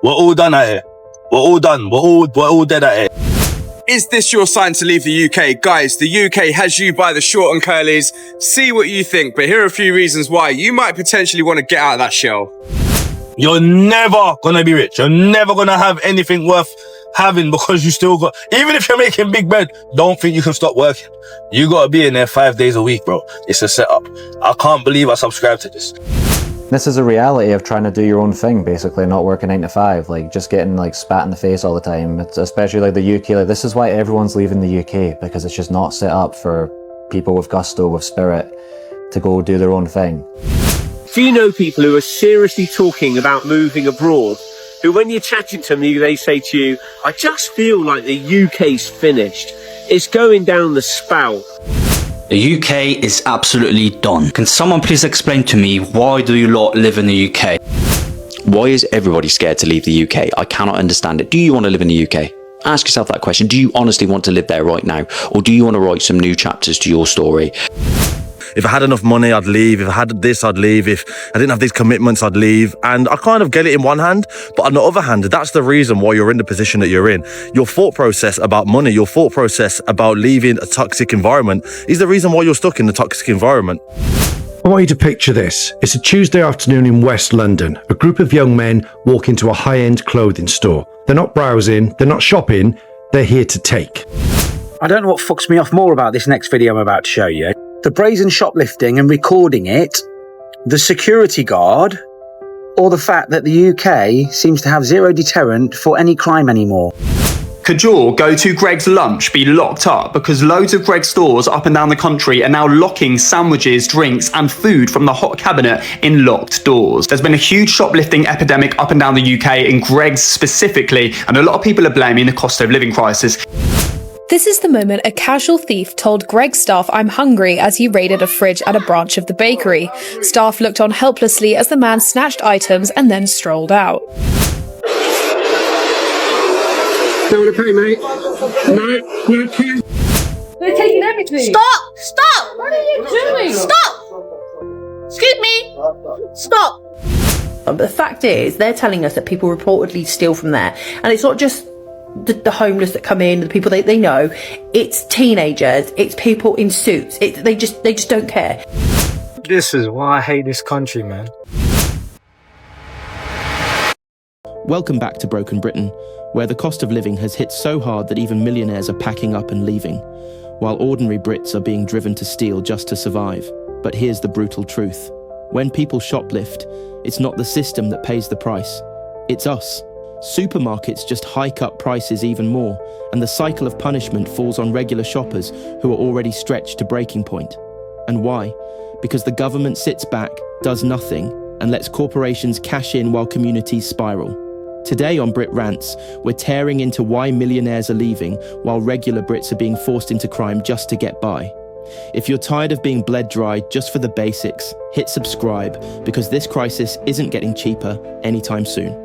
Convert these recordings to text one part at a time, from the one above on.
We're all done at it. We're all done. We're all dead at it. Is this your sign to leave the UK? Guys, the UK has you by the short and curlies. See what you think, but here are a few reasons why you might potentially want to get out of that shell. You're never gonna be rich. You're never gonna have anything worth having because you still got, even if you're making big bread, don't think you can stop working. You gotta be in there 5 days a week, bro. It's a setup. I can't believe I subscribed to this. This is a reality of trying to do your own thing, basically, not working 9 to 5, like just getting like spat in the face all the time. It's especially like the UK, like this is why everyone's leaving the UK, because it's just not set up for people with gusto, with spirit, to go do their own thing. Do you know people who are seriously talking about moving abroad, who when you're chatting to them, they say to you, I just feel like the UK's finished. It's going down the spout. The UK is absolutely done. Can someone please explain to me, why do you lot live in the UK? Why is everybody scared to leave the UK? I cannot understand it. Do you want to live in the UK? Ask yourself that question. Do you honestly want to live there right now? Or do you want to write some new chapters to your story? If I had enough money, I'd leave. If I had this, I'd leave. If I didn't have these commitments, I'd leave. And I kind of get it in one hand, but on the other hand, that's the reason why you're in the position that you're in. Your thought process about money, your thought process about leaving a toxic environment is the reason why you're stuck in the toxic environment. I want you to picture this. It's a Tuesday afternoon in West London. A group of young men walk into a high-end clothing store. They're not browsing, they're not shopping, they're here to take. I don't know what fucks me off more about this next video I'm about to show you. The brazen shoplifting and recording it, the security guard, or the fact that the UK seems to have zero deterrent for any crime anymore. Could your go-to Greggs lunch be locked up because loads of Greggs stores up and down the country are now locking sandwiches, drinks and food from the hot cabinet in locked doors? There's been a huge shoplifting epidemic up and down the UK, in Greggs specifically, and a lot of people are blaming the cost of living crisis. This is the moment a casual thief told Greggs staff I'm hungry as he raided a fridge at a branch of the bakery. Staff looked on helplessly as the man snatched items and then strolled out. Don't want to pay, mate. No, okay. They're taking everything. Stop! Stop! What are you doing? Stop! Excuse me! Stop! But the fact is, they're telling us that people reportedly steal from there. And it's not just the homeless that come in, the people they know. It's teenagers, it's people in suits. They just don't care. This is why I hate this country, man. Welcome back to Broken Britain, where the cost of living has hit so hard that even millionaires are packing up and leaving, while ordinary Brits are being driven to steal just to survive. But here's the brutal truth. When people shoplift, it's not the system that pays the price. It's us. Supermarkets just hike up prices even more, and the cycle of punishment falls on regular shoppers who are already stretched to breaking point. And why? Because the government sits back, does nothing, and lets corporations cash in while communities spiral. Today on Brit Rants, we're tearing into why millionaires are leaving while regular Brits are being forced into crime just to get by. If you're tired of being bled dry just for the basics, hit subscribe, because this crisis isn't getting cheaper anytime soon.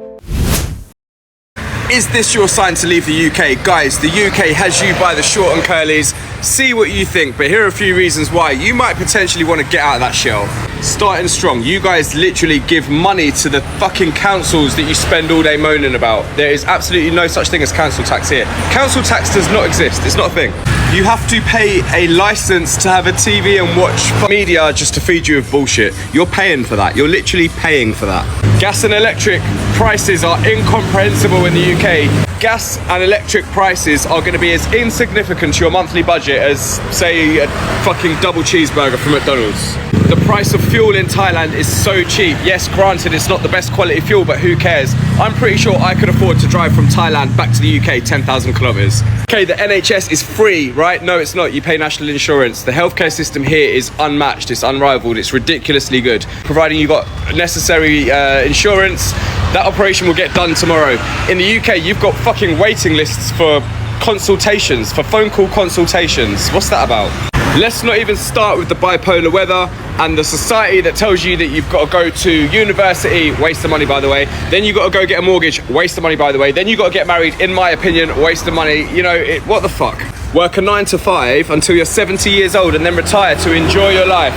Is this your sign to leave the UK? Guys, the UK has you by the short and curlies. See what you think, but here are a few reasons why you might potentially want to get out of that shell. Starting strong, you guys literally give money to the fucking councils that you spend all day moaning about. There is absolutely no such thing as council tax here. Council tax does not exist, it's not a thing. You have to pay a license to have a TV and watch media just to feed you with bullshit. You're paying for that, you're literally paying for that. Gas and electric prices are incomprehensible in the UK. Gas and electric prices are going to be as insignificant to your monthly budget as, say, a fucking double cheeseburger from McDonald's. The price of fuel in Thailand is so cheap. Yes, granted, it's not the best quality fuel, but who cares? I'm pretty sure I could afford to drive from Thailand back to the UK 10,000 kilometers. Okay, the NHS is free, right? No, it's not. You pay national insurance. The healthcare system here is unmatched. It's unrivaled. It's ridiculously good. Providing you got necessary insurance, that operation will get done tomorrow. In the UK, you've got fucking waiting lists for consultations, for phone call consultations. What's that about? Let's not even start with the bipolar weather and the society that tells you that you've got to go to university, waste of money by the way, then you've got to go get a mortgage, waste of money by the way, then you've got to get married, in my opinion, waste of money. You know, what the fuck? Work a 9 to 5 until you're 70 years old and then retire to enjoy your life.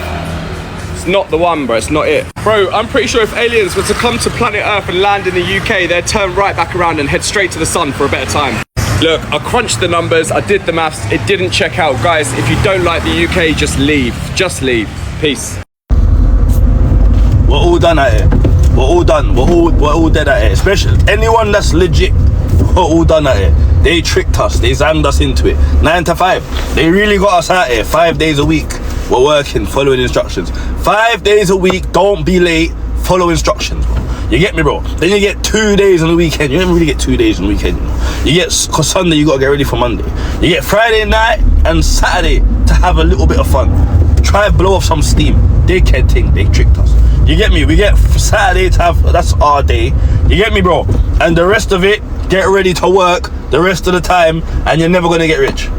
It's not the one, bro. It's not it. Bro, I'm pretty sure if aliens were to come to planet Earth and land in the UK, they'd turn right back around and head straight to the sun for a better time. Look, I crunched the numbers, I did the maths, it didn't check out. Guys, if you don't like the UK, just leave. Just leave. Peace. We're all done at it. We're all done. We're all dead at it. Especially anyone that's legit. We're all done at it. They tricked us. They zanged us into it. 9 to 5. They really got us out here. 5 days a week. We're working, following instructions. 5 days a week. Don't be late. Follow instructions, bro. You get me, bro? Then you get 2 days on the weekend. You don't really get 2 days on the weekend, you know? You get, cause Sunday you gotta get ready for Monday. You get Friday night and Saturday to have a little bit of fun. Try and blow off some steam. They can't think. They tricked us. You get me? We get Saturday to have, that's our day. You get me, bro? And the rest of it, get ready to work the rest of the time, and you're never gonna get rich.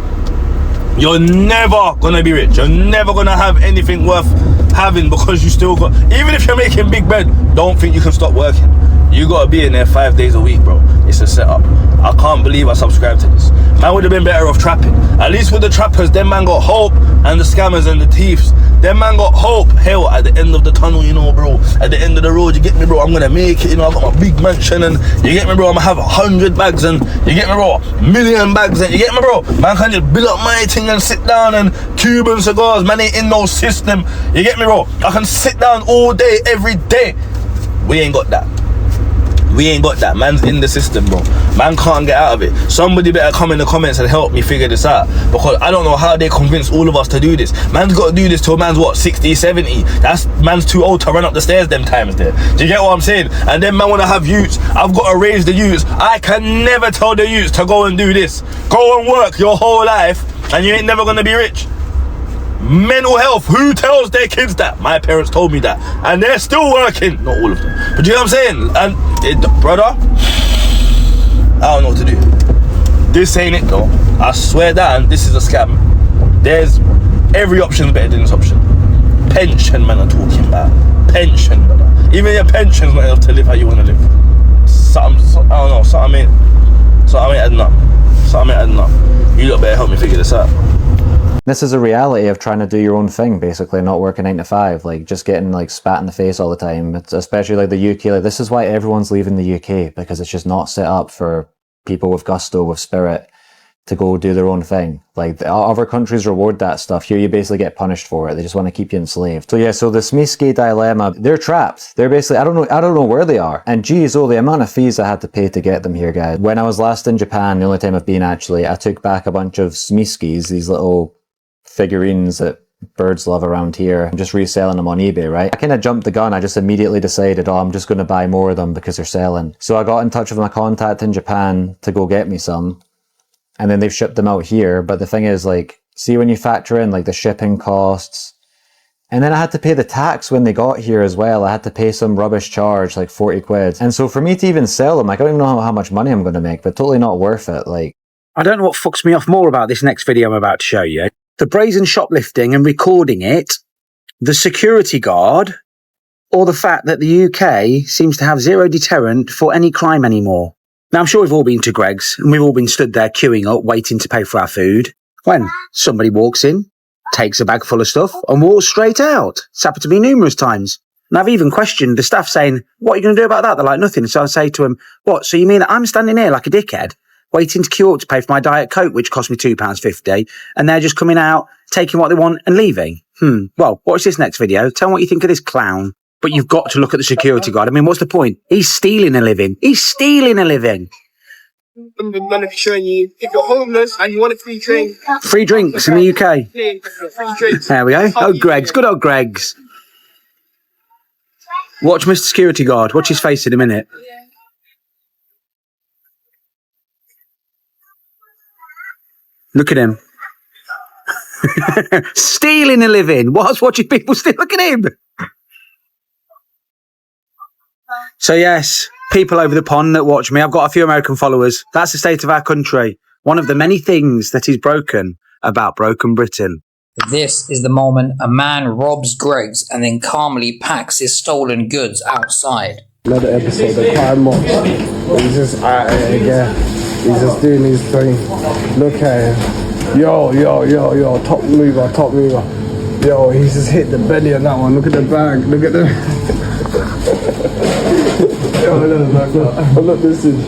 You're never gonna be rich. You're never gonna have anything worth having because you still got, even if you're making big bread, don't think you can stop working. You gotta be in there 5 days a week, bro. It's a setup. I can't believe I subscribed to this. Man would have been better off trapping. At least with the trappers, them man got hope, and the scammers and the thieves, them man got hope. Hell, at the end of the tunnel, you know, bro. At the end of the road, you get me, bro. I'm gonna make it, you know. I got my big mansion, and you get me, bro. I'm gonna have 100 bags, and you get me, bro. 1,000,000 bags, and you get me, bro. Man can just build up my thing and sit down and Cuban cigars. Man ain't in no system. You get me, bro. I can sit down all day, every day. We ain't got that. We ain't got that. Man's in the system, bro. Man can't get out of it. Somebody better come in the comments and help me figure this out, because I don't know how they convince all of us to do this. Man's got to do this till man's what, 60, 70. That's, man's too old to run up the stairs them times there. Do you get what I'm saying? And then man want to have youths. I've got to raise the youths. I can never tell the youths to go and do this. Go and work your whole life and you ain't never going to be rich. Mental health, who tells their kids that? My parents told me that, and they're still working. Not all of them, but you know what I'm saying? And brother, I don't know what to do. This ain't it though. I swear down, this is a scam. There's every option better than this option. Pension, man, I'm talking about pension, brother. Even your pension's not enough to live how you want to live. I don't know, something ain't adding up. Something ain't adding up. You lot better help me figure this out. This is a reality of trying to do your own thing, basically, not working 9 to 5, like just getting like spat in the face all the time. It's especially like the UK. Like, this is why everyone's leaving the UK, because it's just not set up for people with gusto, with spirit, to go do their own thing. Like, the other countries reward that stuff. Here you basically get punished for it. They just want to keep you enslaved. So yeah, so the Smiski dilemma, they're trapped. They're basically, I don't know where they are. And geez, the amount of fees I had to pay to get them here, guys. When I was last in Japan, the only time I've been actually, I took back a bunch of Smiskis, these little figurines that birds love around here, and just reselling them on eBay, right? I kind of jumped the gun. I just immediately decided, I'm just going to buy more of them because they're selling. So I got in touch with my contact in Japan to go get me some, and then they've shipped them out here. But the thing is, like, see, when you factor in like the shipping costs, and then I had to pay the tax when they got here as well. I had to pay some rubbish charge, like 40 quid. And so for me to even sell them, like, I don't even know how much money I'm going to make, but totally not worth it. Like, I don't know what fucks me off more about this next video I'm about to show you. The brazen shoplifting and recording it, the security guard, or the fact that the UK seems to have zero deterrent for any crime anymore. Now, I'm sure we've all been to Greggs, and we've all been stood there queuing up, waiting to pay for our food, when somebody walks in, takes a bag full of stuff, and walks straight out. It's happened to me numerous times. And I've even questioned the staff saying, what are you going to do about that? They're like, nothing. So I say to them, what, so you mean that I'm standing here like a dickhead, waiting to queue up to pay for my Diet Coke, which cost me £2.50, and they're just coming out, taking what they want and leaving? Well, watch this next video. Tell me what you think of this clown. But you've got to look at the security guard. I mean, what's the point? He's stealing a living. He's stealing a living. I'm going to be showing you, if you're homeless and you want a free drink. Free drinks in the UK. Free drinks. There we go. Oh, Greggs. Good old Greggs. Watch Mr. Security Guard. Watch his face in a minute. Look at him. Stealing a living. Whilst watching people steal. Look at him. So yes, people over the pond that watch me, I've got a few American followers. That's the state of our country. One of the many things that is broken about broken Britain. This is the moment a man robs Greggs and then calmly packs his stolen goods outside. Another episode of Crime Mob. He's just out here again. He's just doing his thing. Look at him. Yo, top mover. Yo, he's just hit the belly on that one. Look at the bag. Look at the. Yo, look, this is.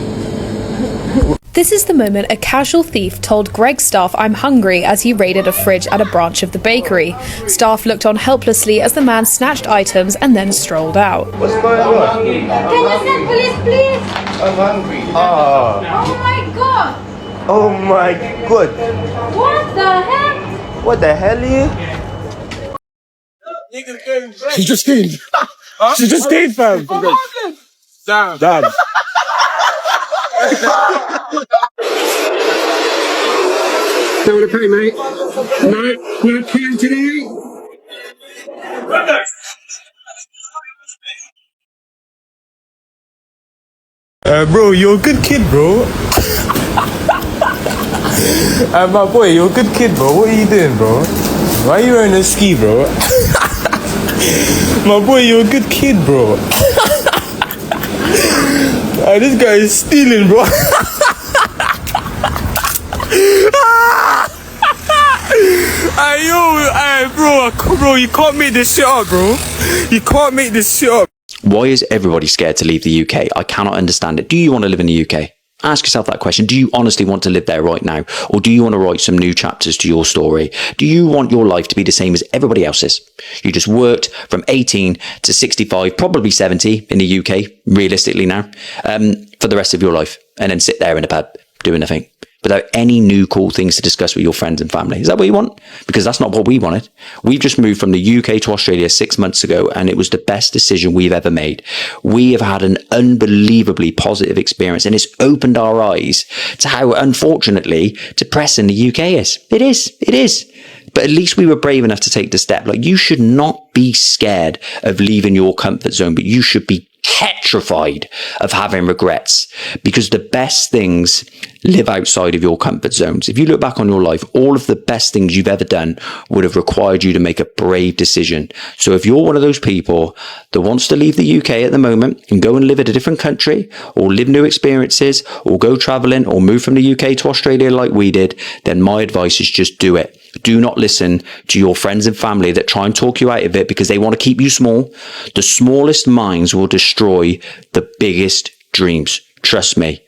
This is the moment a casual thief told Greg's staff I'm hungry as he raided a fridge at a branch of the bakery. Staff looked on helplessly as the man snatched items and then strolled out. What's going on? Can you send police, please? I'm hungry. Oh. Oh my god! Oh my god. What the heck? What the hell are you? She just came. She just came, fam. Damn. Damn. Don't want to pay, mate. No, we're killing today. Bro, you're a good kid, bro. My boy, you're a good kid, bro. What are you doing, bro? Why are you wearing a ski, bro? My boy, you're a good kid, bro. This guy is stealing, bro. Bro, you can't make this shit up, bro. You can't make this shit up. Why is everybody scared to leave the UK? I cannot understand it. Do you want to live in the UK? Ask yourself that question. Do you honestly want to live there right now? Or do you want to write some new chapters to your story? Do you want your life to be the same as everybody else's? You just worked from 18 to 65, probably 70 in the UK, realistically now, for the rest of your life. And then sit there in a pub doing nothing, without any new cool things to discuss with your friends and family. Is that what you want? Because that's not what we wanted. We've just moved from the UK to Australia 6 months ago, and it was the best decision we've ever made. We have had an unbelievably positive experience, and it's opened our eyes to how, unfortunately, depressing the UK is. It is. But at least we were brave enough to take the step. Like, you should not be scared of leaving your comfort zone, but you should be petrified of having regrets, because the best things live outside of your comfort zones. If you look back on your life, all of the best things you've ever done would have required you to make a brave decision. So if you're one of those people that wants to leave the UK at the moment and go and live in a different country, or live new experiences, or go traveling, or move from the UK to Australia like we did, then my advice is just do it. Do not listen to your friends and family that try and talk you out of it because they want to keep you small. The smallest minds will destroy the biggest dreams. Trust me.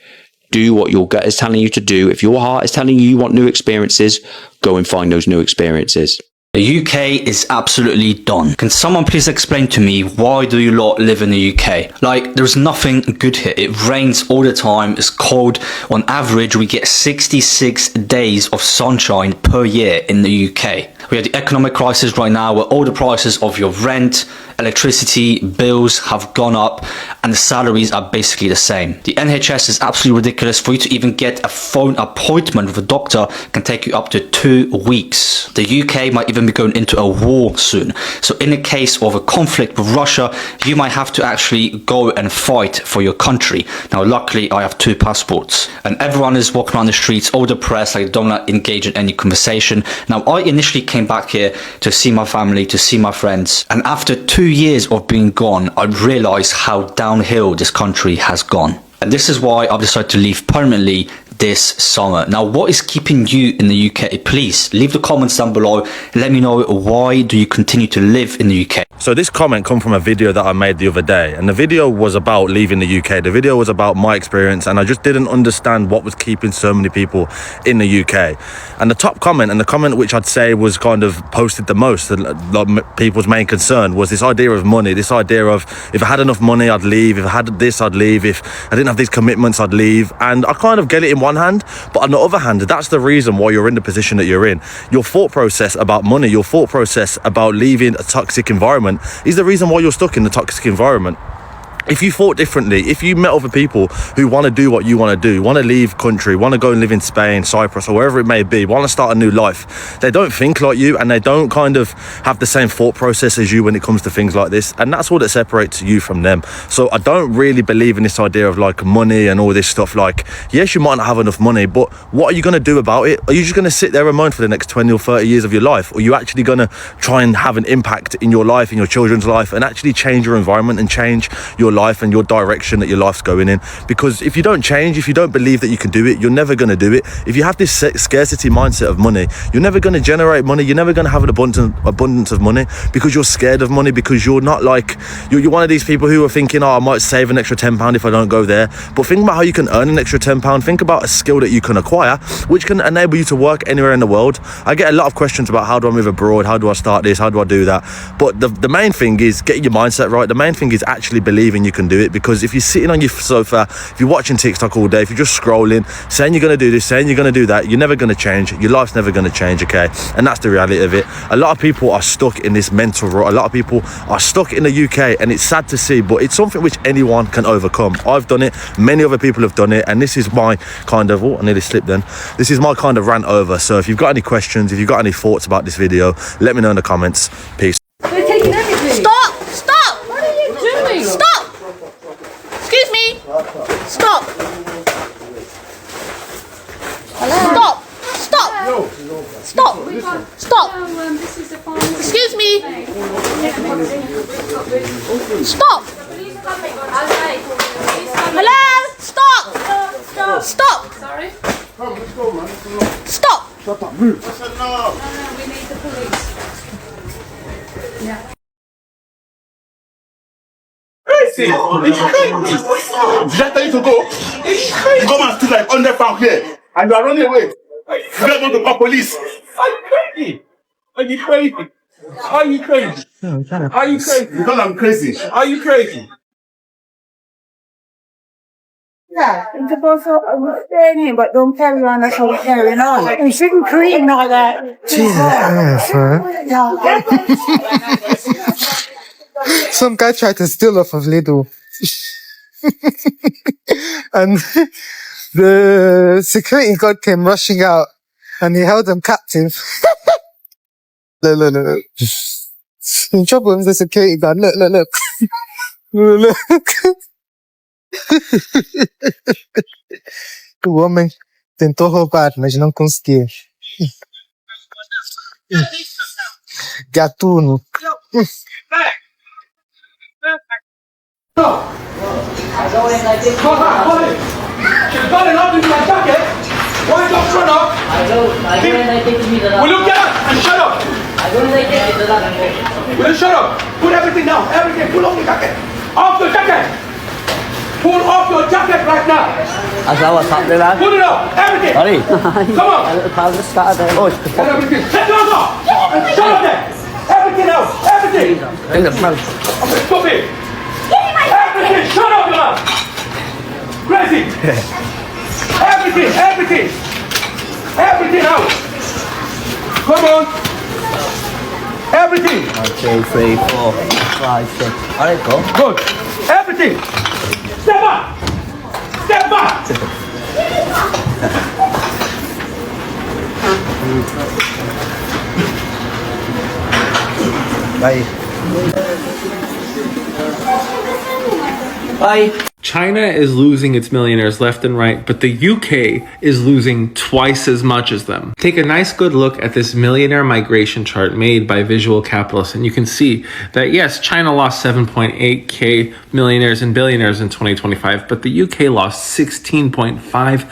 Do what your gut is telling you to do. If your heart is telling you want new experiences, go and find those new experiences. The UK is absolutely done. Can someone please explain to me, why do you lot live in the UK? Like, there's nothing good here. It rains all the time. It's cold. On average, we get 66 days of sunshine per year in the UK. We have the economic crisis right now where all the prices of your rent, electricity, bills have gone up, and the salaries are basically the same. The NHS is absolutely ridiculous. For you to even get a phone appointment with a doctor can take you up to 2 weeks. The UK might even be going into a war soon. So in the case of a conflict with Russia, you might have to actually go and fight for your country. Now, luckily, I have 2 passports, and everyone is walking around the streets all depressed, like they don't want to engage in any conversation. Now, I initially came back here to see my family, to see my friends, and after 2 years of being gone, I realized how downhill this country has gone. And this is why I've decided to leave permanently this summer. Now, what is keeping you in the UK? Please leave the comments down below. Let me know, why do you continue to live in the UK? So this comment come from a video that I made the other day, and the video was about leaving the UK. The video was about my experience, and I just didn't understand what was keeping so many people in the UK. And the top comment, and the comment which I'd say was kind of posted the most, people's main concern, was this idea of money, this idea of if I had enough money, I'd leave. If I had this, I'd leave. If I didn't have these commitments, I'd leave. And I kind of get it in one hand, but on the other hand, that's the reason why you're in the position that you're in. Your thought process about money, your thought process about leaving a toxic environment is the reason why you're stuck in the toxic environment. If you thought differently, if you met other people who want to do what you want to do, want to leave country, want to go and live in Spain, Cyprus, or wherever it may be, want to start a new life, they don't think like you, and they don't kind of have the same thought process as you when it comes to things like this. And that's what that separates you from them. So I don't really believe in this idea of like money and all this stuff. Like, yes, you might not have enough money, but what are you going to do about it? Are you just going to sit there and moan for the next 20 or 30 years of your life? Or are you actually going to try and have an impact in your life, in your children's life, and actually change your environment and change your life life and your direction that your life's going in. Because if you don't change, if you don't believe that you can do it, you're never going to do it. If you have this scarcity mindset of money, you're never going to generate money. You're never going to have an abundance of money because you're scared of money, because you're not like, you're one of these people who are thinking, oh, I might save an extra £10 if I don't go there. But think about how you can earn an extra £10. Think about a skill that you can acquire, which can enable you to work anywhere in the world. I get a lot of questions about how do I move abroad? How do I start this? How do I do that? But the main thing is getting your mindset right. The main thing is actually believing you can do it, because if you're sitting on your sofa, if you're watching TikTok all day, if you're just scrolling, saying you're going to do this, saying you're going to do that, you're never going to change. Your life's never going to change, okay? And that's the reality of it. A lot of people are stuck in this mental rut. A lot of people are stuck in the UK, and it's sad to see, but it's something which anyone can overcome. I've done it. Many other people have done it, and this is my kind of, oh, I nearly slipped then. This is my kind of rant over. So if you've got any questions, if you've got any thoughts about this video, let me know in the comments. Peace. They're taking everything. Stop! Stop! What are you doing? Stop! Excuse me! Stop! Hello? Stop! Stop! Stop! Stop! Excuse me! Stop! Hello? Stop! Stop! Sorry? Stop! Shut up, move. I said no, we need the police. Yeah. Crazy! It's crazy! Did I tell you to go? It's crazy! You come and steal like £100 here, and you are running away. You don't want to call police. Are you crazy? Are you crazy? Are you crazy? Are you crazy? Because I'm crazy. Are you crazy? Yeah, it's supposed to stay in here, but don't carry on that's how we're carrying on. You shouldn't cream like that. Jesus, Some guy tried to steal off of Lidl. And the security guard came rushing out and he held them captive. Look. In trouble with the security guard. Look. Look. O homem tentou roubar, mas não conseguiu. Gatuno. Will you get up and shut up? Will you shut up? Put everything down. Everything. Pull off your jacket. Off your jacket. Pull off your jacket right now. That's not what's happening, lad. Put it up. Everything. Sorry. Come on. A little pile just scattered there. Oh, it's the fuck. Everything. Take those off. Shut up there. Everything out. Everything. In the mouth. Okay, stop it. Everything. Shut up, man. Crazy. Everything. Everything out. Come on. Everything. 1, 2, 3, 4, 5, 6. Alright, go. Good. Everything. Step back. Step back. Bye. China is losing its millionaires left and right, but the UK is losing twice as much as them. Take a nice good look at this millionaire migration chart made by Visual Capitalists, and you can see that yes, China lost 7.8k millionaires and billionaires in 2025, but the UK lost 16.5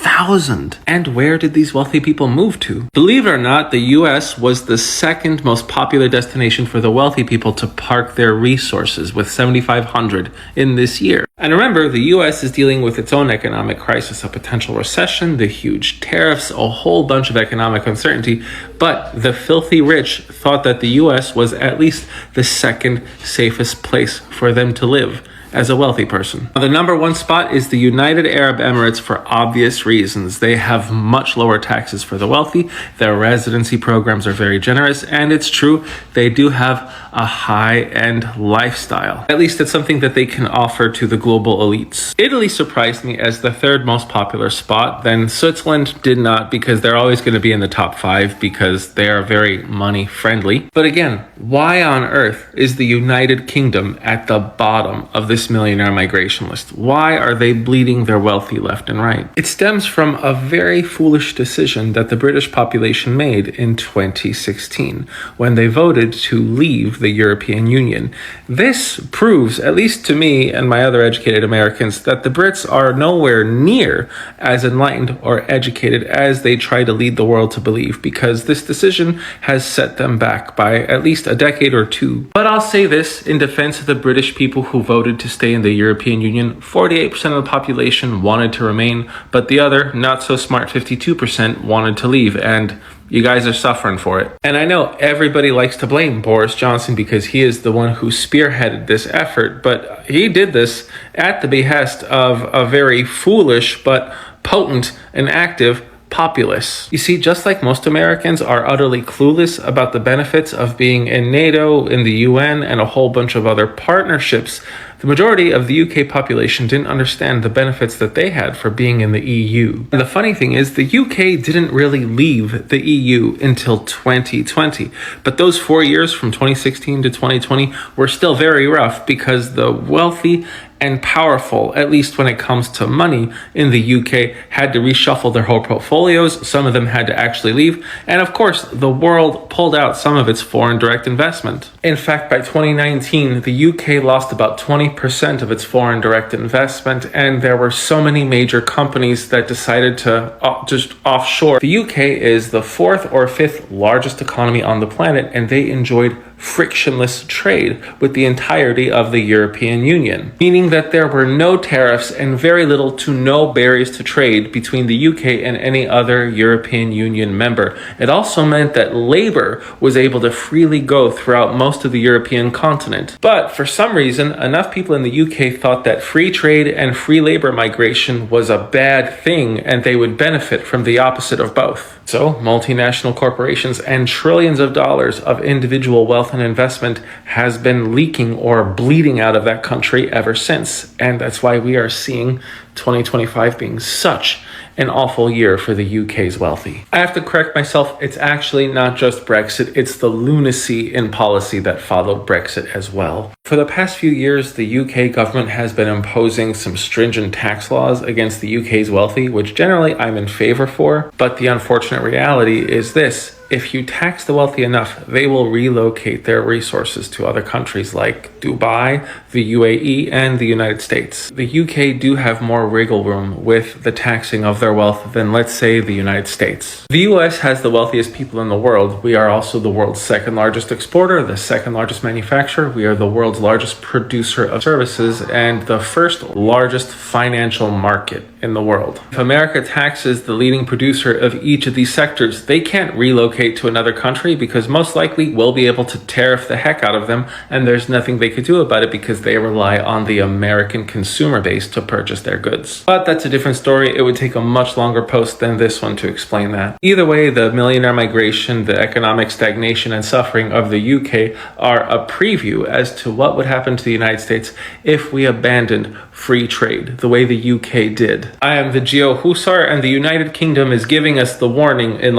thousand. And where did these wealthy people move to? Believe it or not, the US was the second most popular destination for the wealthy people to park their resources, with 7,500 in this year. And remember, the US is dealing with its own economic crisis, a potential recession, the huge tariffs, a whole bunch of economic uncertainty, but the filthy rich thought that the US was at least the second safest place for them to live as a wealthy person. The number one spot is the United Arab Emirates for obvious reasons. They have much lower taxes for the wealthy, their residency programs are very generous, and it's true, they do have a high-end lifestyle. At least it's something that they can offer to the global elites. Italy surprised me as the third most popular spot, then Switzerland did not, because they're always going to be in the top 5 because they are very money friendly. But again, why on earth is the United Kingdom at the bottom of this this millionaire migration list? Why are they bleeding their wealthy left and right? It stems from a very foolish decision that the British population made in 2016 when they voted to leave the European Union. This proves, at least to me and my other educated Americans, that the Brits are nowhere near as enlightened or educated as they try to lead the world to believe, because this decision has set them back by at least a decade or two. But I'll say this in defense of the British people who voted to stay in the European Union: 48% of the population wanted to remain, but the other, not so smart 52% wanted to leave, and you guys are suffering for it. And I know everybody likes to blame Boris Johnson because he is the one who spearheaded this effort, but he did this at the behest of a very foolish but potent and active populace. You see, just like most Americans are utterly clueless about the benefits of being in NATO, in the UN, and a whole bunch of other partnerships, the majority of the UK population didn't understand the benefits that they had for being in the EU. And the funny thing is, the UK didn't really leave the EU until 2020. But those 4 years from 2016 to 2020 were still very rough because the wealthy and powerful, at least when it comes to money, in the UK had to reshuffle their whole portfolios. Some of them had to actually leave. And of course, the world pulled out some of its foreign direct investment. In fact, by 2019, the UK lost about 20% of its foreign direct investment, and there were so many major companies that decided to just offshore. The UK is the 4th or 5th largest economy on the planet, and they enjoyed frictionless trade with the entirety of the European Union, meaning that there were no tariffs and very little to no barriers to trade between the UK and any other European Union member. It also meant that labor was able to freely go throughout most of the European continent. But for some reason, enough people in the UK thought that free trade and free labor migration was a bad thing and they would benefit from the opposite of both. So multinational corporations and trillions of dollars of individual wealth and investment has been leaking or bleeding out of that country ever since. And that's why we are seeing 2025 being such an awful year for the UK's wealthy. I have to correct myself, it's actually not just Brexit, it's the lunacy in policy that followed Brexit as well. For the past few years, the UK government has been imposing some stringent tax laws against the UK's wealthy, which generally I'm in favor for, but the unfortunate reality is this: if you tax the wealthy enough, they will relocate their resources to other countries like Dubai, the UAE, and the United States. The UK do have more wiggle room with the taxing of their wealth than, let's say, the United States. The US has the wealthiest people in the world. We are also the world's second largest exporter, the second largest manufacturer. We are the world's largest producer of services and the first largest financial market in the world. If America taxes the leading producer of each of these sectors, they can't relocate to another country because most likely we'll be able to tariff the heck out of them, and there's nothing they could do about it because they rely on the American consumer base to purchase their goods. But that's a different story. It would take a much longer post than this one to explain that. Either way, the millionaire migration, the economic stagnation and suffering of the UK are a preview as to what would happen to the United States if we abandoned free trade the way the UK did. I am the Geo Hussar, and the United Kingdom is giving us the warning in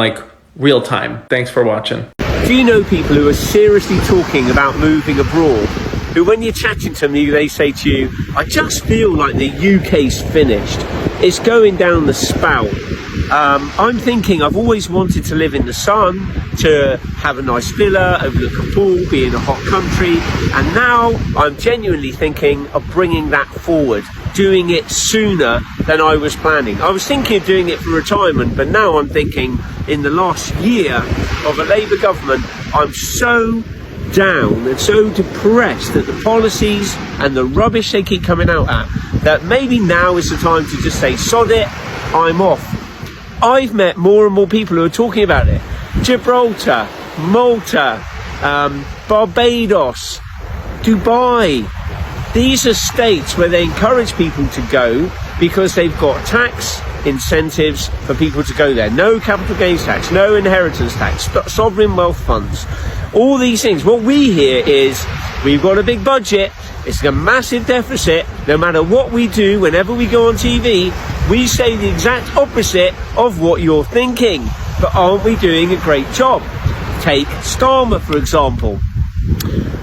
real time. Thanks for watching. Do you know people who are seriously talking about moving abroad? Who, when you're chatting to them, they say to you, I just feel like the UK's finished. It's going down the spout. I'm thinking I've always wanted to live in the sun, to have a nice villa, overlook a pool, be in a hot country, and now I'm genuinely thinking of bringing that forward, doing it sooner than I was planning. I was thinking of doing it for retirement, but now I'm thinking in the last year of a Labour government, I'm so down and so depressed at the policies and the rubbish they keep coming out at, that maybe now is the time to just say, sod it, I'm off. I've met more and more people who are talking about it. Gibraltar, Malta, Barbados, Dubai. These are states where they encourage people to go because they've got tax incentives for people to go there. No capital gains tax, no inheritance tax, sovereign wealth funds. All these things. What we hear is we've got a big budget, it's a massive deficit. No matter what we do, whenever we go on TV, we say the exact opposite of what you're thinking. But aren't we doing a great job? Take Starmer, for example.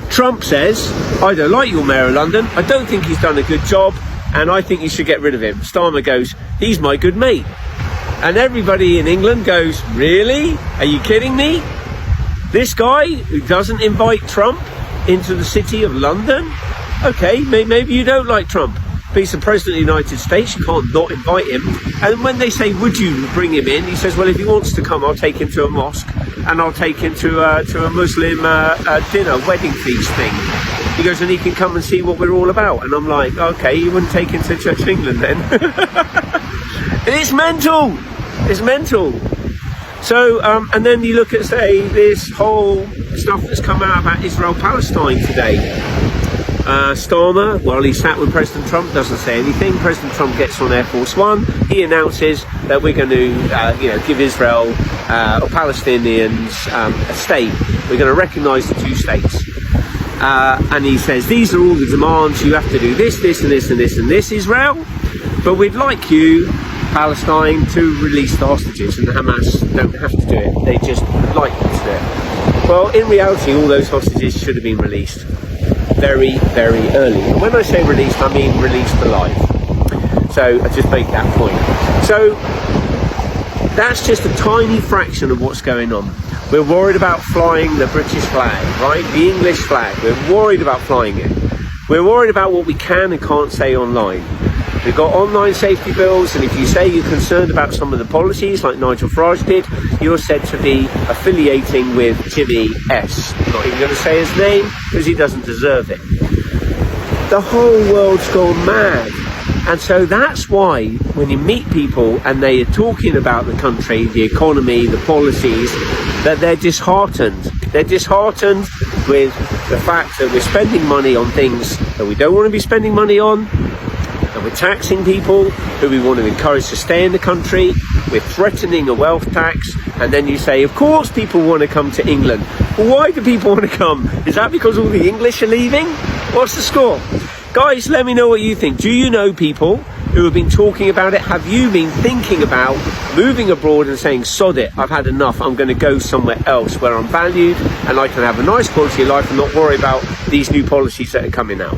Trump says, I don't like your mayor of London, I don't think he's done a good job, and I think you should get rid of him. Starmer goes, he's my good mate. And everybody in England goes, really? Are you kidding me? This guy who doesn't invite Trump into the city of London? Okay, maybe you don't like Trump, but he's the President of the United States, you can't not invite him. And when they say, would you bring him in? He says, well, if he wants to come, I'll take him to a mosque, and I'll take him to a Muslim dinner, wedding feast thing. He goes, and he can come and see what we're all about. And I'm like, okay, you wouldn't take him to Church of England then? It's mental. It's mental. So, and then you look at, say, this whole stuff that's come out about Israel-Palestine today. Starmer, while he sat with President Trump, doesn't say anything. President Trump gets on Air Force One. He announces that we're going to, give Israel or Palestinians a state. We're going to recognise the two states. And he says, these are all the demands. You have to do this, this, and this, and this, and this, Israel. But we'd like you, Palestine, to release the hostages. And the Hamas don't have to do it. They just like to do it. Well, in reality, all those hostages should have been released very, very early. And when I say released, I mean released alive. So I just make that point. So that's just a tiny fraction of what's going on. We're worried about flying the British flag, right? The English flag. We're worried about flying it. We're worried about what we can and can't say online. We've got online safety bills, and if you say you're concerned about some of the policies, like Nigel Farage did, you're said to be affiliating with Jimmy S. I'm not even going to say his name, because he doesn't deserve it. The whole world's gone mad. And so that's why when you meet people and they are talking about the country, the economy, the policies, that they're disheartened. They're disheartened with the fact that we're spending money on things that we don't want to be spending money on. And we're taxing people who we want to encourage to stay in the country. We're threatening a wealth tax. And then you say, of course people want to come to England. Well, why do people want to come? Is that because all the English are leaving? What's the score? Guys, let me know what you think. Do you know people who have been talking about it? Have you been thinking about moving abroad and saying, sod it, I've had enough, I'm going to go somewhere else where I'm valued and I can have a nice quality of life and not worry about these new policies that are coming out?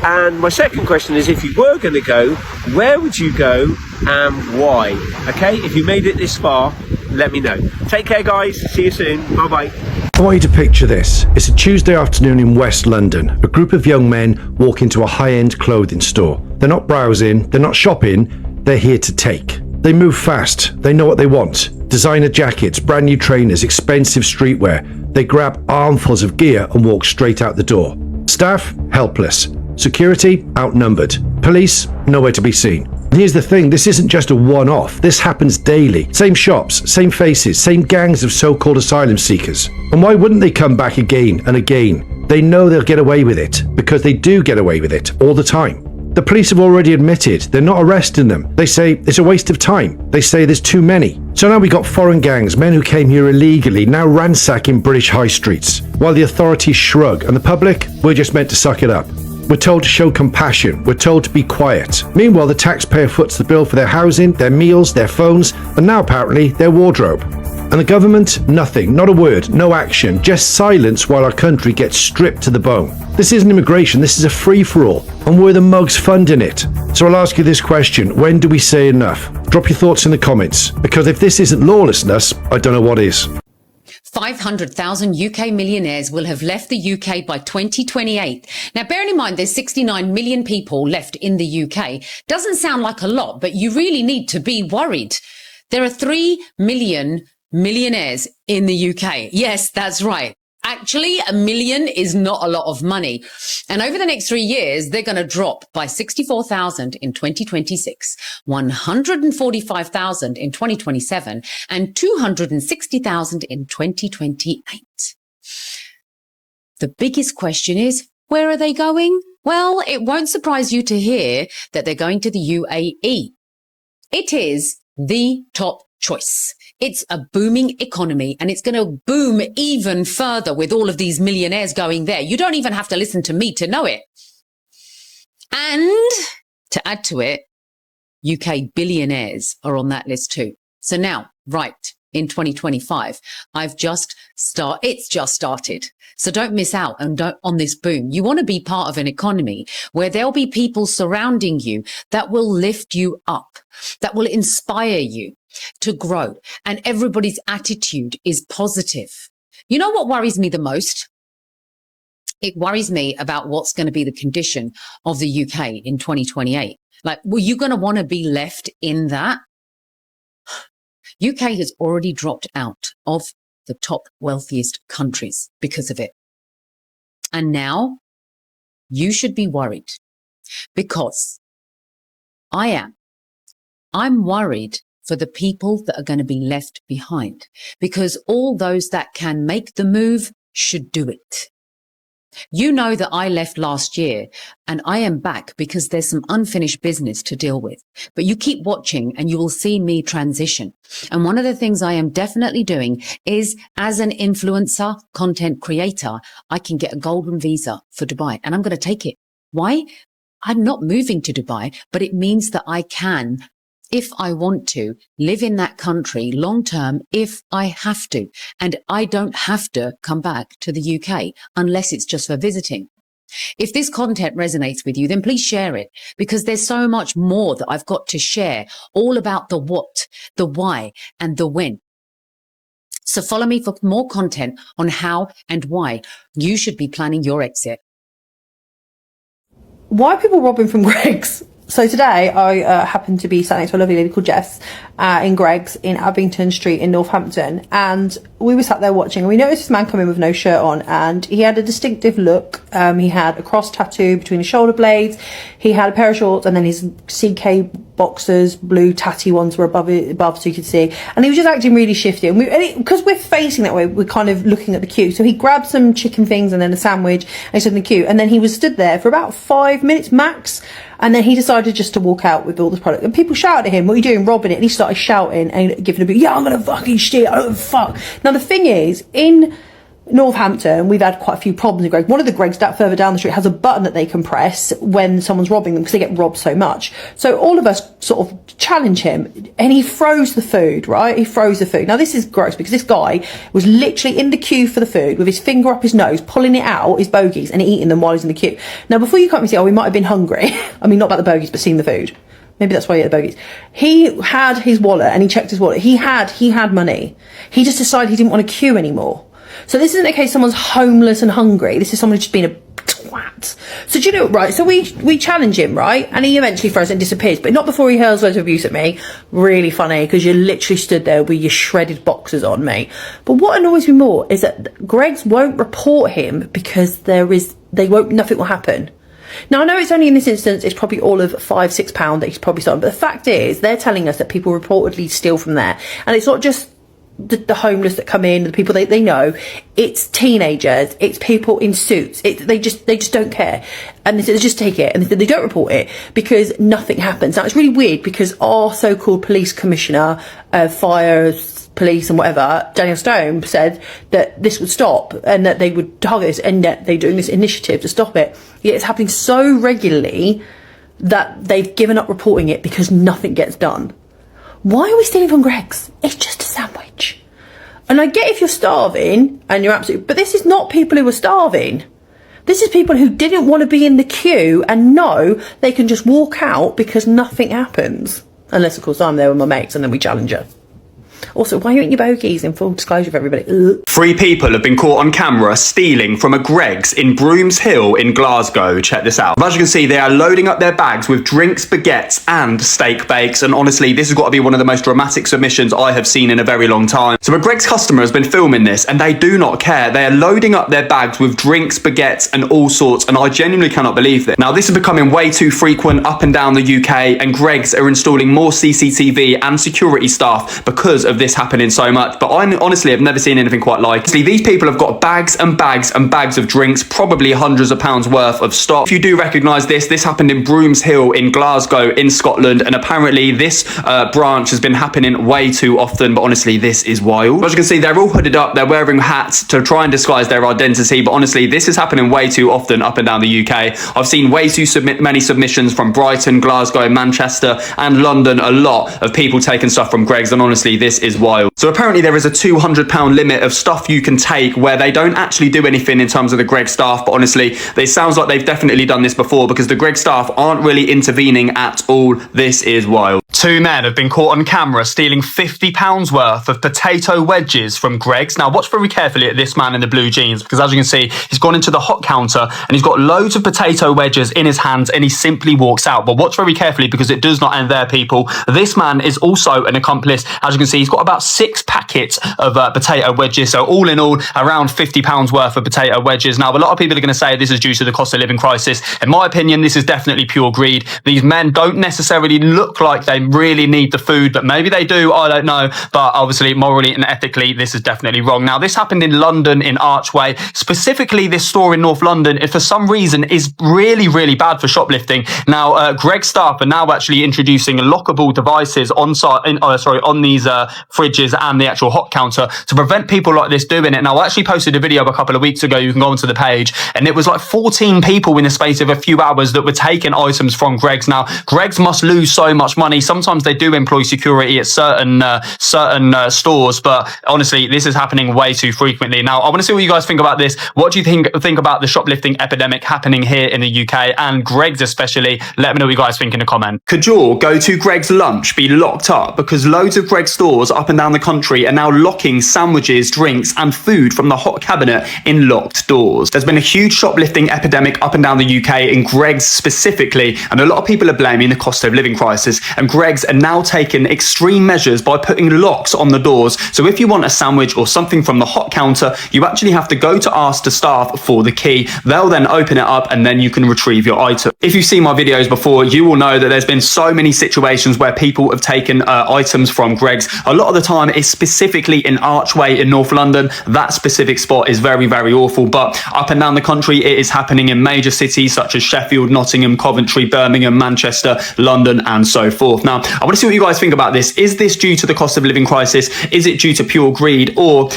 And my second question is, if you were going to go, where would you go and why? Okay, if you made it this far, let me know. Take care, guys. See you soon. Bye-bye. I want you to picture this. It's a Tuesday afternoon in West London. A group of young men walk into a high-end clothing store. They're not browsing, they're not shopping, they're here to take. They move fast, they know what they want. Designer jackets, brand new trainers, expensive streetwear. They grab armfuls of gear and walk straight out the door. Staff, helpless. Security, outnumbered. Police, nowhere to be seen. And here's the thing, this isn't just a one-off. This happens daily. Same shops, same faces, same gangs of so-called asylum seekers. And why wouldn't they come back again and again? They know they'll get away with it, because they do get away with it all the time. The police have already admitted they're not arresting them. They say it's a waste of time. They say there's too many. So now we got foreign gangs, men who came here illegally, now ransacking British high streets. While the authorities shrug, and the public, we're just meant to suck it up. We're told to show compassion. We're told to be quiet. Meanwhile, the taxpayer foots the bill for their housing, their meals, their phones, and now apparently their wardrobe. And the government? Nothing. Not a word. No action. Just silence while our country gets stripped to the bone. This isn't immigration. This is a free-for-all. And we're the mugs funding it. So I'll ask you this question. When do we say enough? Drop your thoughts in the comments. Because if this isn't lawlessness, I don't know what is. 500,000 UK millionaires will have left the UK by 2028. Now, bearing in mind there's 69 million people left in the UK. Doesn't sound like a lot, but you really need to be worried. There are 3 million millionaires in the UK. Yes, that's right. Actually, 1 million is not a lot of money. And over the next 3 years, they're going to drop by 64,000 in 2026, 145,000 in 2027, and 260,000 in 2028. The biggest question is, where are they going? Well, it won't surprise you to hear that they're going to the UAE. It is the top choice. It's a booming economy and it's going to boom even further with all of these millionaires going there. You don't even have to listen to me to know it. And to add to it, UK billionaires are on that list too. So now, right, in 2025. It's just started. So don't miss out on this boom. You want to be part of an economy where there'll be people surrounding you that will lift you up, that will inspire you to grow. And everybody's attitude is positive. You know what worries me the most? It worries me about what's going to be the condition of the UK in 2028. Like, were you going to want to be left in that? UK has already dropped out of the top wealthiest countries because of it. And now you should be worried, because I'm worried for the people that are going to be left behind, because all those that can make the move should do it. You know that I left last year and I am back because there's some unfinished business to deal with. But you keep watching and you will see me transition. And one of the things I am definitely doing is, as an influencer, content creator, I can get a golden visa for Dubai, and I'm going to take it. Why? I'm not moving to Dubai, but it means that I can, if I want to, live in that country long term if I have to. And I don't have to come back to the UK unless it's just for visiting. If this content resonates with you, then please share it, because there's so much more that I've got to share, all about the what, the why, and the when. So follow me for more content on how and why you should be planning your exit. Why are people robbing from Greggs? So today I happened to be sat next to a lovely lady called Jess in Greggs in Abington Street in Northampton, and we were sat there watching, and we noticed this man come in with no shirt on, and he had a distinctive look. He had a cross tattoo between his shoulder blades, he had a pair of shorts, and then his CK boxers, blue tatty ones were above so you could see, and he was just acting really shifty. And because we're facing that way, we're kind of looking at the queue. So he grabbed some chicken things and then a sandwich, and he stood in the queue, and then he was stood there for about 5 minutes max, and then he decided just to walk out with all this product, and people shouted at him, "What are you doing, robbing it?" And he started shouting and giving a bit, "Yeah, I'm gonna fucking shit, I don't fuck." Now the thing is, in Northampton, we've had quite a few problems in Greggs. One of the Greggs further down the street has a button that they can press when someone's robbing them, because they get robbed so much. So all of us sort of challenge him, and he froze the food, right? He froze the food. Now this is gross, because this guy was literally in the queue for the food with his finger up his nose, pulling it out, his bogies, and eating them while he's in the queue. Now before you come and say, "Oh, he might have been hungry," I mean, not about the bogies, but seeing the food. Maybe that's why he had the bogies. He had his wallet, and he checked his wallet. He had money. He just decided he didn't want to queue anymore. So this isn't a case someone's homeless and hungry. This is someone who's just been a twat. So do you know, right? So we challenge him, right? And he eventually froze and disappears, but not before he hurls loads of abuse at me. Really funny, because you literally stood there with your shredded boxers on, mate. But what annoys me more is that Greggs won't report him because nothing will happen. Now, I know it's only in this instance, it's probably all of £5-6 that he's probably stolen, but the fact is, they're telling us that people reportedly steal from there. And it's not just the homeless that come in, the people they know, it's teenagers, it's people in suits, they just don't care, and they just take it, and they don't report it because nothing happens. Now it's really weird, because our so-called police commissioner, fire, police and whatever, Daniel Stone, said that this would stop and that they would target this, and that they're doing this initiative to stop it. Yet it's happening so regularly that they've given up reporting it because nothing gets done. Why are we stealing from Greggs? It's just a sandwich. And I get if you're starving and you're absolutely, but this is not people who are starving. This is people who didn't want to be in the queue and know they can just walk out because nothing happens. Unless, of course, I'm there with my mates and then we challenge her. Also, why are you eating your bogies in full disclosure of everybody? Ugh. 3 people have been caught on camera stealing from a Greggs in Brooms Hill in Glasgow. Check this out. As you can see, they are loading up their bags with drinks, baguettes and steak bakes. And honestly, this has got to be one of the most dramatic submissions I have seen in a very long time. So a Greggs customer has been filming this and they do not care. They are loading up their bags with drinks, baguettes and all sorts. And I genuinely cannot believe this. Now, this is becoming way too frequent up and down the UK, and Greggs are installing more CCTV and security staff because of this happening so much. But I honestly have never seen anything quite like it. See, these people have got bags and bags and bags of drinks, probably hundreds of pounds worth of stock. If you do recognise this happened in Brooms Hill in Glasgow in Scotland, and apparently this branch has been happening way too often. But honestly, this is wild. As you can see, they're all hooded up, they're wearing hats to try and disguise their identity, but honestly, this is happening way too often up and down the UK. I've seen way too many submissions from Brighton, Glasgow, Manchester and London, a lot of people taking stuff from Greggs, and honestly, this is wild. So apparently there is a £200 limit of stuff you can take where they don't actually do anything in terms of the Greggs staff, but honestly, it sounds like they've definitely done this before because the Greggs staff aren't really intervening at all. This is wild. Two men have been caught on camera stealing £50 worth of potato wedges from Greggs. Now watch very carefully at this man in the blue jeans, because as you can see, he's gone into the hot counter and he's got loads of potato wedges in his hands and he simply walks out. But watch very carefully because it does not end there, people. This man is also an accomplice. As you can see, he's got about 6 packets of potato wedges. So all in all, around £50 worth of potato wedges. Now, a lot of people are going to say this is due to the cost of living crisis. In my opinion, this is definitely pure greed. These men don't necessarily look like they really need the food, but maybe they do, I don't know. But obviously, morally and ethically, this is definitely wrong. Now, this happened in London, in Archway. Specifically, this store in North London, for some reason, is really, really bad for shoplifting. Now, Greggs staff are now actually introducing lockable devices on these fridges and the actual hot counter to prevent people like this doing it. Now, I actually posted a video a couple of weeks ago. You can go onto the page, and it was like 14 people in the space of a few hours that were taking items from Greggs. Now, Greggs must lose so much money. Sometimes they do employ security at certain stores, but honestly, this is happening way too frequently. Now, I want to see what you guys think about this. What do you think about the shoplifting epidemic happening here in the UK and Greggs especially? Let me know what you guys think in the comment. Could your go-to Greggs lunch be locked up? Because loads of Greggs stores up and down the country are now locking sandwiches, drinks and food from the hot cabinet in locked doors. There's been a huge shoplifting epidemic up and down the UK, in Greggs specifically, and a lot of people are blaming the cost of living crisis, and Greggs are now taking extreme measures by putting locks on the doors. So if you want a sandwich or something from the hot counter, you actually have to go to ask the staff for the key. They'll then open it up and then you can retrieve your item. If you've seen my videos before, you will know that there's been so many situations where people have taken items from Greggs. A lot of the time it's specifically in Archway in North London. That specific spot is very, very awful, but up and down the country it is happening in major cities such as Sheffield, Nottingham, Coventry, Birmingham, Manchester, London and so forth. Now, I want to see what you guys think about this. Is this due to the cost of living crisis? Is it due to pure greed? Or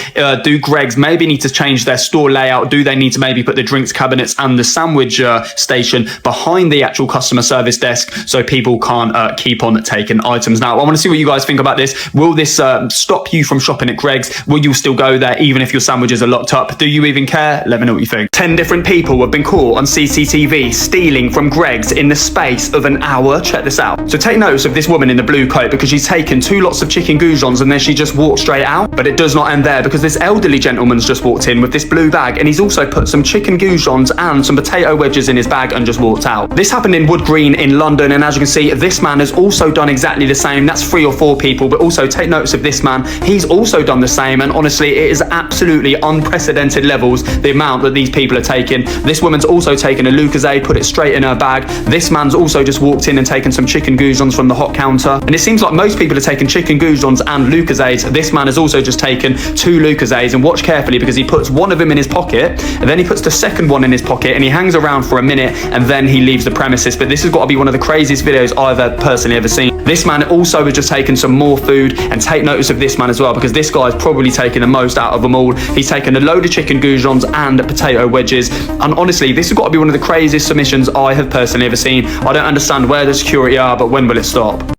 do Greggs maybe need to change their store layout? Do they need to maybe put the drinks cabinets and the sandwich station behind the actual customer service desk so people can't keep on taking items? Now, I want to see what you guys think about this. Will this stop you from shopping at Greggs? Will you still go there even if your sandwiches are locked up? Do you even care? Let me know what you think. 10 different people have been caught on CCTV stealing from Greggs in the space of an hour. Check this out. So take notice of this woman in the blue coat, because she's taken 2 lots of chicken goujons and then she just walked straight out. But it does not end there, because this elderly gentleman's just walked in with this blue bag and he's also put some chicken goujons and some potato wedges in his bag and just walked out. This happened in Wood Green in London, and as you can see, this man has also done exactly the same. That's 3 or 4 people, but also take notice of this man. He's also done the same, and honestly, it is absolutely unprecedented levels, the amount that these people are taking. This woman's also taken a Lucozade, put it straight in her bag. This man's also just walked in and taken some chicken goujons from the hot counter. And it seems like most people are taking chicken goujons and Lucozades. This man has also just taken 2 Lucozades, and watch carefully because he puts one of them in his pocket and then he puts the second one in his pocket and he hangs around for a minute and then he leaves the premises. But this has got to be one of the craziest videos I've personally ever seen. This man also has just taken some more food, and take notice of this man as well, because this guy's probably taken the most out of them all. He's taken a load of chicken goujons and potato wedges, and honestly, this has got to be one of the craziest submissions I have personally ever seen. I don't understand where the security are, but when will it stop?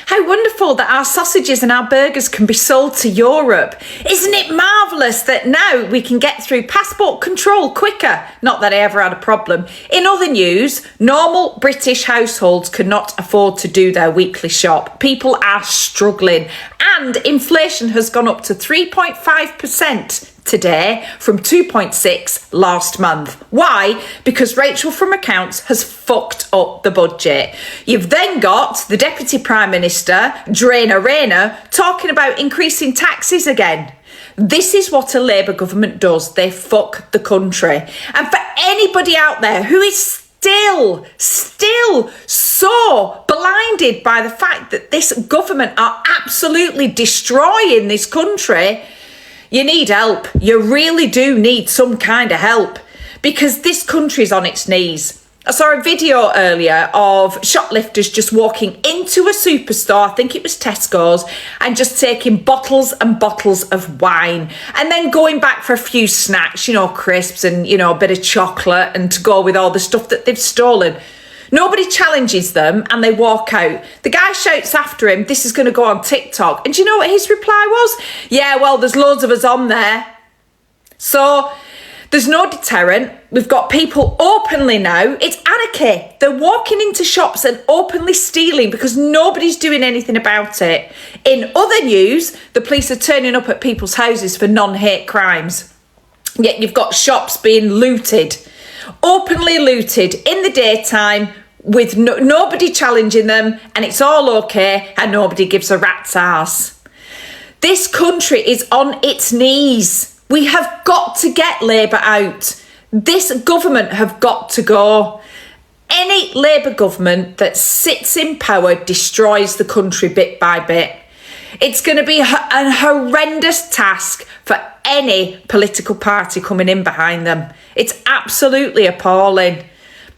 How wonderful that our sausages and our burgers can be sold to Europe. Isn't it marvellous that now we can get through passport control quicker? Not that I ever had a problem. In other news, normal British households cannot afford to do their weekly shop. People are struggling, and inflation has gone up to 3.5% today from 2.6 last month. Why? Because Rachel from Accounts has fucked up the budget. You've then got the Deputy Prime Minister, Drainer Rayner, talking about increasing taxes again. This is what a Labour government does. They fuck the country. And for anybody out there who is still so blinded by the fact that this government are absolutely destroying this country, you need help. You really do need some kind of help, because this country's on its knees. I saw a video earlier of shoplifters just walking into a superstore, I think it was Tesco's, and just taking bottles and bottles of wine and then going back for a few snacks, you know, crisps and, you know, a bit of chocolate, and to go with all the stuff that they've stolen. Nobody challenges them and they walk out. The guy shouts after him, this is going to go on TikTok. And do you know what his reply was? Yeah, well, there's loads of us on there. So there's no deterrent. We've got people openly now. It's anarchy. They're walking into shops and openly stealing because nobody's doing anything about it. In other news, the police are turning up at people's houses for non-hate crimes. Yet you've got shops being looted. Openly looted in the daytime with nobody challenging them, and it's all okay and nobody gives a rat's arse. This country is on its knees. We have got to get Labour out. This government have got to go. Any Labour government that sits in power destroys the country bit by bit. It's going to be a horrendous task for any political party coming in behind them. It's absolutely appalling.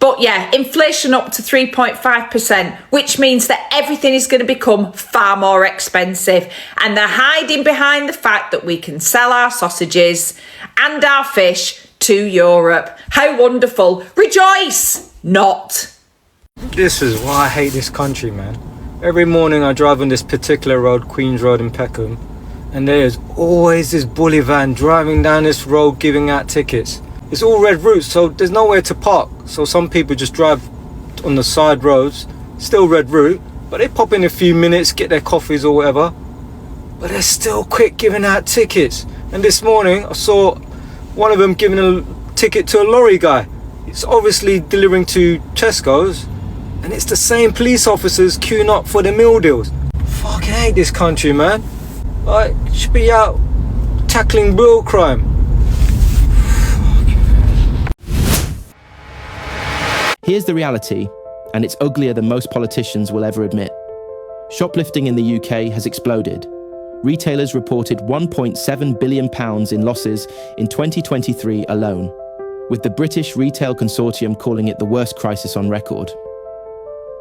But yeah, inflation up to 3.5%, which means that everything is going to become far more expensive. And they're hiding behind the fact that we can sell our sausages and our fish to Europe. How wonderful. Rejoice, not. This is why I hate this country, man. Every morning I drive on this particular road, Queen's Road in Peckham, and there's always this bully van driving down this road giving out tickets. It's all red routes, so there's nowhere to park. So some people just drive on the side roads, still red route, but they pop in a few minutes, get their coffees or whatever. But they're still quick giving out tickets. And this morning I saw one of them giving a ticket to a lorry guy. It's obviously delivering to Tesco's. And it's the same police officers queuing up for the meal deals. Fucking hate this country, man. Like, should be out tackling real crime. Here's the reality, and it's uglier than most politicians will ever admit. Shoplifting in the UK has exploded. Retailers reported £1.7 billion in losses in 2023 alone, with the British Retail Consortium calling it the worst crisis on record.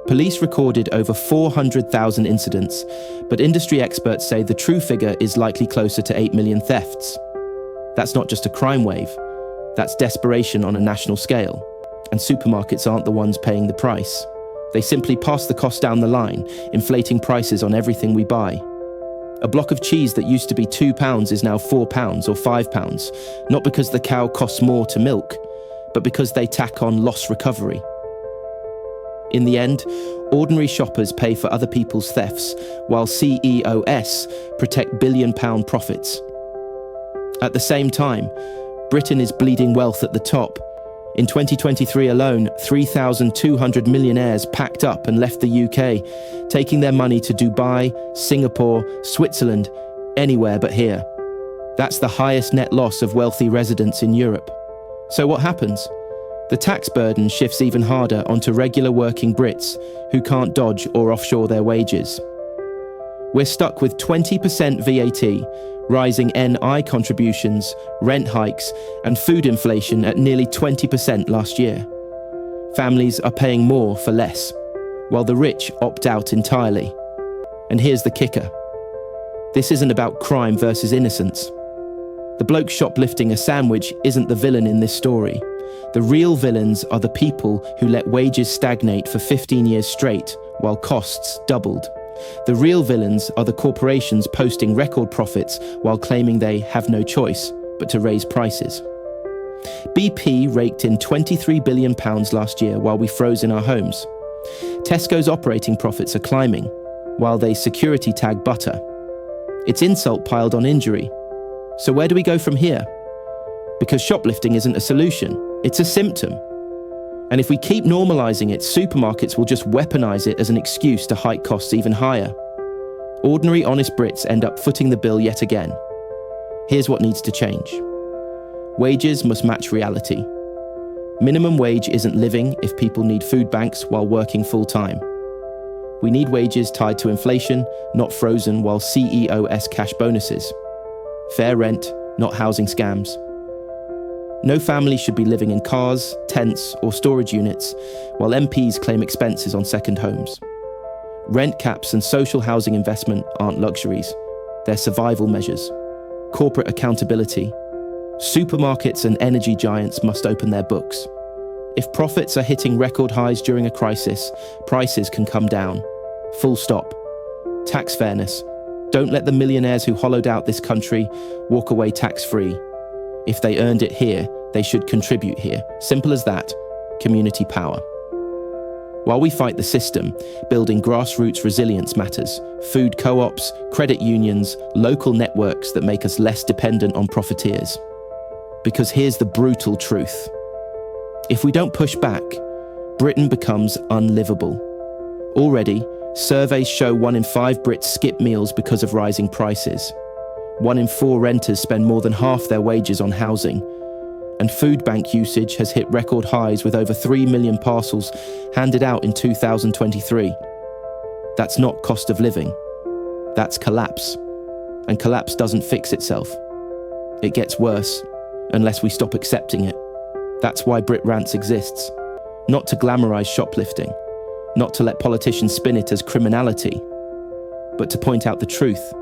Police recorded over 400,000 incidents, but industry experts say the true figure is likely closer to 8 million thefts. That's not just a crime wave, that's desperation on a national scale. And supermarkets aren't the ones paying the price. They simply pass the cost down the line, inflating prices on everything we buy. A block of cheese that used to be £2 is now £4 or £5, not because the cow costs more to milk, but because they tack on loss recovery. In the end, ordinary shoppers pay for other people's thefts, while CEOs protect billion-pound profits. At the same time, Britain is bleeding wealth at the top. In 2023 alone, 3,200 millionaires packed up and left the UK, taking their money to Dubai, Singapore, Switzerland, anywhere but here. That's the highest net loss of wealthy residents in Europe. So what happens? The tax burden shifts even harder onto regular working Brits who can't dodge or offshore their wages. We're stuck with 20% VAT, rising NI contributions, rent hikes, and food inflation at nearly 20% last year. Families are paying more for less, while the rich opt out entirely. And here's the kicker. This isn't about crime versus innocence. The bloke shoplifting a sandwich isn't the villain in this story. The real villains are the people who let wages stagnate for 15 years straight while costs doubled. The real villains are the corporations posting record profits while claiming they have no choice but to raise prices. BP raked in £23 billion last year while we froze in our homes. Tesco's operating profits are climbing, while they security tag butter. It's insult piled on injury. So where do we go from here? Because shoplifting isn't a solution, it's a symptom. And if we keep normalising it, supermarkets will just weaponize it as an excuse to hike costs even higher. Ordinary honest Brits end up footing the bill yet again. Here's what needs to change. Wages must match reality. Minimum wage isn't living if people need food banks while working full-time. We need wages tied to inflation, not frozen while CEOs cash bonuses. Fair rent, not housing scams. No family should be living in cars, tents, or storage units, while MPs claim expenses on second homes. Rent caps and social housing investment aren't luxuries, they're survival measures. Corporate accountability. Supermarkets and energy giants must open their books. If profits are hitting record highs during a crisis, prices can come down. Full stop. Tax fairness. Don't let the millionaires who hollowed out this country walk away tax-free. If they earned it here, they should contribute here. Simple as that. Community power. While we fight the system, building grassroots resilience matters. Food co-ops, credit unions, local networks that make us less dependent on profiteers. Because here's the brutal truth. If we don't push back, Britain becomes unlivable. Already, surveys show 1 in 5 Brits skip meals because of rising prices. 1 in 4 renters spend more than half their wages on housing. And food bank usage has hit record highs with over 3 million parcels handed out in 2023. That's not cost of living. That's collapse. And collapse doesn't fix itself. It gets worse, unless we stop accepting it. That's why Brit Rants exists. Not to glamorize shoplifting, not to let politicians spin it as criminality, but to point out the truth.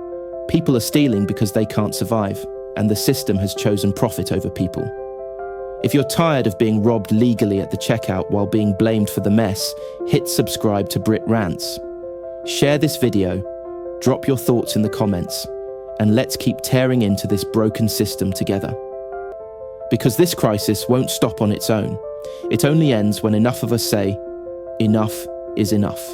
People are stealing because they can't survive, and the system has chosen profit over people. If you're tired of being robbed legally at the checkout while being blamed for the mess, hit subscribe to Brit Rants. Share this video, drop your thoughts in the comments, and let's keep tearing into this broken system together. Because this crisis won't stop on its own. It only ends when enough of us say, enough is enough.